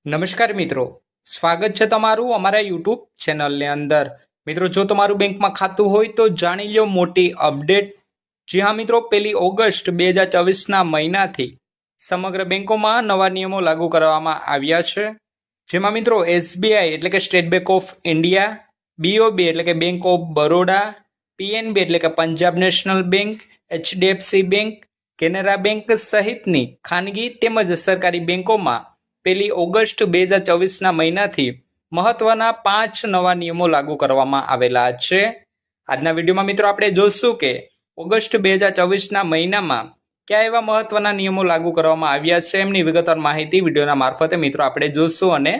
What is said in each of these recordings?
નમસ્કાર મિત્રો, સ્વાગત છે તમારું અમારા યુટ્યુબ ચેનલની અંદર। મિત્રો, જો તમારું બેંકમાં ખાતું હોય તો જાણી લો મોટી અપડેટ। જી હા મિત્રો, 1 ઓગસ્ટ 2024ના મહિનાથી સમગ્ર બેંકોમાં નવા નિયમો લાગુ કરવામાં આવ્યા છે। જેમાં મિત્રો એસબીઆઈ એટલે કે state bank of India, BOB એટલે કે બેંક ઓફ બરોડા, પીએનબી એટલે કે Punjab national bank, HDFC bank, Canara bank સહિતની ખાનગી તેમજ સરકારી બેંકોમાં 1 ઓગસ્ટ 2024ના મહિનાથી મહત્વના 5 નવા નિયમો લાગુ કરવામાં આવેલા છે। આજના વિડીયોમાં મિત્રો આપણે જોશું કે ઓગસ્ટ 2024ના મહિનામાં કયા એવા મહત્વના નિયમો લાગુ કરવામાં આવ્યા છે, એમની વિગતવાર માહિતી વિડીયોના મારફતે મિત્રો આપણે જોશું અને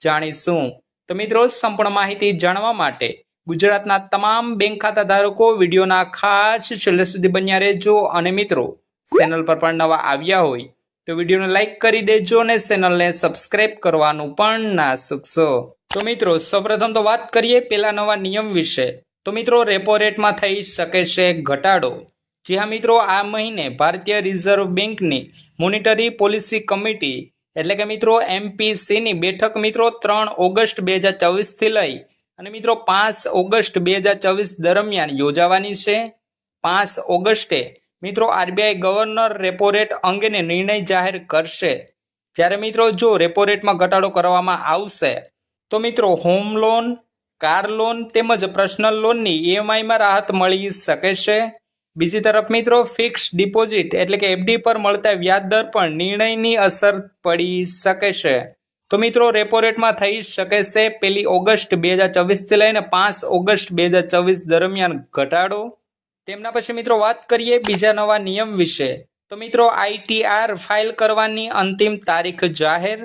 જાણીશું। તો મિત્રો, સંપૂર્ણ માહિતી જાણવા માટે ગુજરાતના તમામ બેંક ખાતા ધારકો વિડીયોના ખાસ છેલ્લે સુધી બન્યા રહેજો અને મિત્રો ચેનલ પર પણ નવા આવ્યા હોય તો વિડીયોને લાઈક કરી દેજો અને ચેનલને સબસ્ક્રાઇબ કરવાનું પણ ના ચૂકશો। તો મિત્રો, સૌપ્રથમ તો વાત કરીએ પેલા નવા નિયમ વિશે। તો મિત્રો, રેપો રેટમાં થઈ શકે છે ઘટાડો। જી હા મિત્રો, આ મહિને ભારતીય રિઝર્વ બેંકની મોનિટરી પોલિસી કમિટી એટલે કે મિત્રો એમપીસીની બેઠક મિત્રો 3 ઓગસ્ટ 2024 થી લઈ અને મિત્રો 5 ઓગસ્ટ 2024 દરમિયાન યોજાવાની છે। 5 ઓગસ્ટે મિત્રો આરબીઆઈ ગવર્નર રેપો રેટ અંગેને નિર્ણય જાહેર કરશે। જ્યારે મિત્રો જો રેપો રેટમાં ઘટાડો કરવામાં આવશે તો મિત્રો હોમ લોન, કાર લોન તેમજ પર્સનલ લોનની ઈએમઆઈમાં રાહત મળી શકે છે। બીજી તરફ મિત્રો ફિક્સ ડિપોઝિટ એટલે કે એફડી પર મળતા વ્યાજ દર પર નિર્ણયની અસર પડી શકે છે। તો મિત્રો રેપો રેટમાં થઈ શકે છે 1 ઓગસ્ટ 2024 થી લઈને 5 ઓગસ્ટ 2024 દરમિયાન ઘટાડો। તેમના પછી મિત્રો વાત કરીએ બીજા નવા નિયમ વિશે। તો મિત્રો આઈટીઆર ફાઇલ કરવાની અંતિમ તારીખ જાહેર।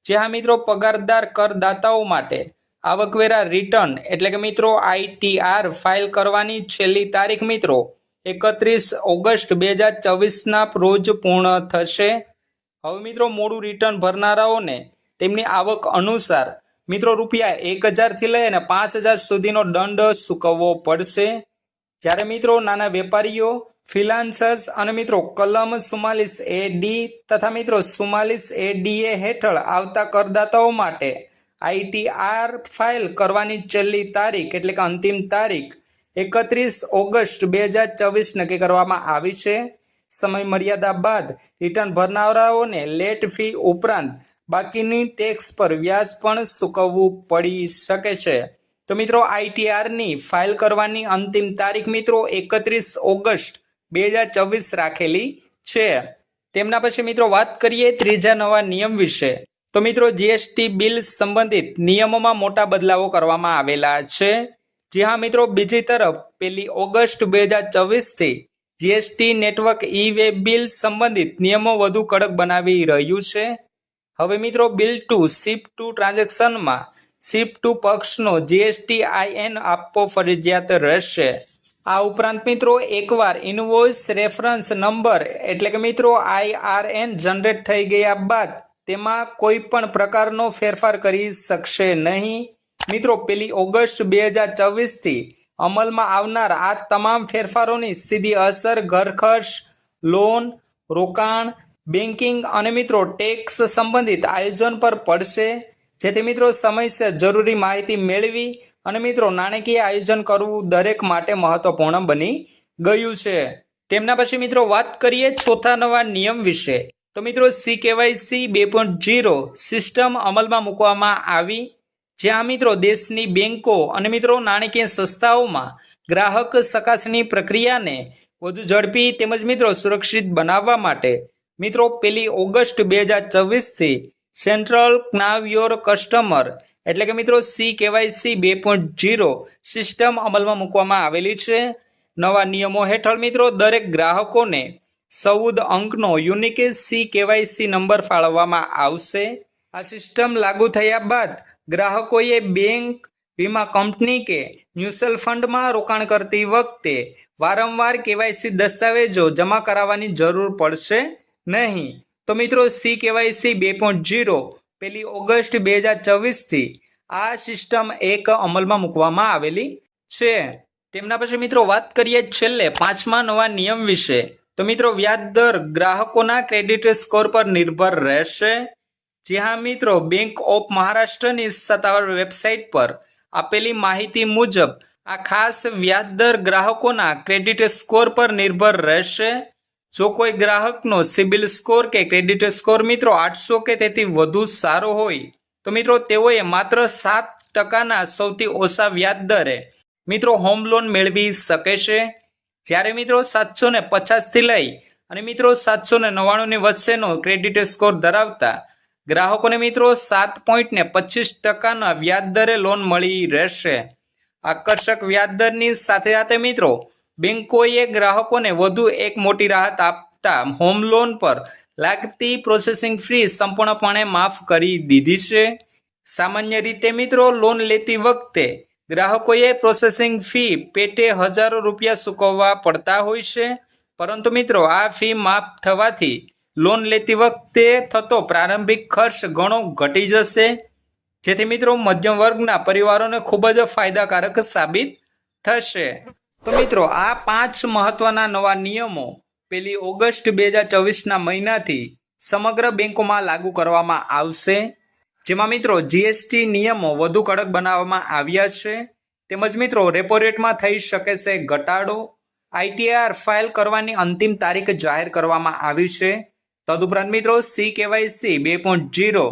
જ્યાં મિત્રો પગારદાર કરદાતાઓ માટે આવકવેરા રિટર્ન એટલે કે મિત્રો આઈટીઆર ફાઇલ કરવાની છેલ્લી તારીખ મિત્રો 31 ઓગસ્ટ 2024ના રોજ પૂર્ણ થશે। હવે મિત્રો મોડું રિટર્ન ભરનારાઓને તેમની આવક અનુસાર મિત્રો ₹1000 થી લઈને 5000 સુધીનો દંડ ચૂકવવો પડશે। જ્યારે મિત્રો નાના વેપારીઓ, ફ્રીલાન્સર્સ અને મિત્રો કલમ 44A(d) તથા મિત્રો 44A(da) હેઠળ આવતા કરદાતાઓ માટે આઈટીઆર ફાઇલ કરવાની છેલ્લી તારીખ એટલે કે અંતિમ તારીખ 31 ઓગસ્ટ 2024 નક્કી કરવામાં આવી છે। સમય મર્યાદા બાદ રિટર્ન ભરનારાઓને લેટ ફી ઉપરાંત બાકીની ટેક્સ પર વ્યાજ પણ ચૂકવવું પડી શકે છે। તો મિત્રો આઈટીઆરની ફાઇલ કરવાની અંતિમ તારીખ મિત્રો 31 ઓગસ્ટ 2024 રાખેલી છે। તેમના પછી મિત્રો વાત કરીએ ત્રીજા નવા નિયમ વિશે। તો મિત્રો જીએસટી બિલ સંબંધિત નિયમોમાં મોટા બદલાવો કરવામાં આવેલા છે। જી હા મિત્રો, બીજી તરફ 1 ઓગસ્ટ 2024 થી GST network e way bill સંબંધિત નિયમો વધુ કડક બનાવી રહ્યું છે। હવે મિત્રો બિલ ટુ શિપ ટુ ટ્રાન્ઝેક્શનમાં શિપ ટુ પક્ષનો જીએસટીઆઈએન આપવો ફરજિયાત રહેશે। આ ઉપરાંત મિત્રો એકવાર ઇનવોઇસ રેફરન્સ નંબર એટલે કે મિત્રો આઈઆરએન જનરેટ થઈ ગયા બાદ તેમાં કોઈ પણ પ્રકારનો ફેરફાર કરી શકશે નહીં। મિત્રો 1 ઓગસ્ટ 2024 થી અમલમાં આવનાર આ તમામ ફેરફારોની સીધી અસર ઘર ખર્ચ, લોન, રોકાણ, બેન્કિંગ અને મિત્રો ટેક્સ સંબંધિત આયોજન પર પડશે। જેથી મિત્રો સમયસર જરૂરી માહિતી મેળવી અને મિત્રો નાણાકીય આયોજન કરવું દરેક માટે મહત્વપૂર્ણ બની ગયું છે। તેમના પછી મિત્રો વાત કરીએ ચોથા નવા નિયમ વિશે। તો મિત્રો CKYC 2.0 સિસ્ટમ અમલમાં મૂકવામાં આવી। જ્યાં મિત્રો દેશની બેંકો અને મિત્રો નાણાકીય સંસ્થાઓમાં ગ્રાહક ચકાસણી પ્રક્રિયાને વધુ ઝડપી તેમજ મિત્રો સુરક્ષિત બનાવવા માટે મિત્રો 1 ઓગસ્ટ 2024 થી સેન્ટ્રલ નાવ યોર કસ્ટમર એટલે કે મિત્રો CKYC 2.0 સિસ્ટમ અમલમાં મૂકવામાં આવેલી છે। નવા નિયમો હેઠળ મિત્રો દરેક ગ્રાહકોને 14 અંકનો યુનિક CKYC નંબર ફાળવવામાં આવશે। આ સિસ્ટમ લાગુ થયા બાદ ગ્રાહકોએ બેંક, વીમા કંપની કે મ્યુચ્યુઅલ ફંડમાં રોકાણ કરતી વખતે વારંવાર કેવાયસી દસ્તાવેજો જમા કરાવવાની જરૂર પડશે નહીં। તો મિત્રો CKYC 2.0 1 ઓગસ્ટ 2024 થી આ સિસ્ટમ એક અમલમાં મૂકવામાં આવેલી છે। તેમના પછી મિત્રો વાત કરીએ છેલ્લે પાંચમા નવા નિયમ વિશે। તો મિત્રો વ્યાજ દર ગ્રાહકોના ક્રેડિટ સ્કોર પર નિર્ભર રહેશે। જી હા મિત્રો, બેંક ઓફ મહારાષ્ટ્રની સત્તાવાર વેબસાઇટ પર આપેલી માહિતી મુજબ આ ખાસ વ્યાજદર ગ્રાહકોના ક્રેડિટ સ્કોર પર નિર્ભર રહેશે. જો કોઈ ગ્રાહકનો સિબિલ સ્કોર કે ક્રેડિટ સ્કોર મિત્રો 800 કે તેથી વધુ સારો હોય તો મિત્રો તેઓએ માત્ર 7% સૌથી ઓછા વ્યાજદરે મિત્રો હોમ લોન મેળવી શકે છે. જ્યારે મિત્રો 750 થી લઈ અને મિત્રો 799 ની વચ્ચેનો ક્રેડિટ સ્કોર ધરાવતા ગ્રાહકોને મિત્રો 7.25% વ્યાજદરે લોન મળી રહેશે. આકર્ષક વ્યાજદરની સાથે સાથે મિત્રો બેંકોએ ગ્રાહકોને વધુ એક મોટી રાહત આપતા હોમ લોન પર લાગતી પ્રોસેસિંગ ફી સંપૂર્ણપણે માફ કરી દીધી છે. સામાન્ય રીતે મિત્રો લોન લેતી વખતે ગ્રાહકોએ પ્રોસેસિંગ ફી પેટે હજારો રૂપિયા ચૂકવવા પડતા હોય છે, પરંતુ મિત્રો આ ફી માફ થવાથી લોન લેતી વખતે થતો પ્રારંભિક ખર્ચ ઘણો ઘટી જશે, જેથી મિત્રો મધ્યમ વર્ગના પરિવારોને ખૂબ જ ફાયદાકારક સાબિત થશે. તો મિત્રો આ 5 મહત્વના નવા નિયમો 1 ઓગસ્ટ 2024ના મહિનાથી સમગ્ર બેંકોમાં લાગુ કરવામાં આવશે, જેમાં મિત્રો જીએસટી નિયમો વધુ કડક બનાવવામાં આવ્યા છે. તેમજ મિત્રો રેપો રેટમાં થઈ શકે છે ઘટાડો. આઈટીઆર ફાઇલ કરવાની અંતિમ તારીખ જાહેર કરવામાં આવી છે. તદુપરાંત મિત્રો CKYC 2.0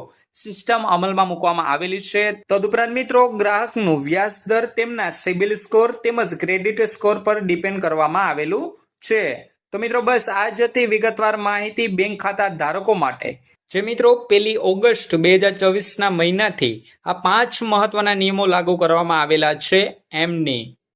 સિસ્ટમ અમલમાં મૂકવામાં આવેલી છે. તદુપરાંત મિત્રો ગ્રાહકનું વ્યાજ દર તેમના સિબિલ સ્કોર તેમજ ક્રેડિટ સ્કોર પર ડિપેન્ડ કરવામાં આવેલું છે. તો મિત્રો બસ આ જ હતી વિગતવાર માહિતી બેંક ખાતા ધારકો માટે, જે મિત્રો 1 ઓગસ્ટ 2024ના મહિનાથી આ 5 મહત્વના નિયમો લાગુ કરવામાં આવેલા છે એમની.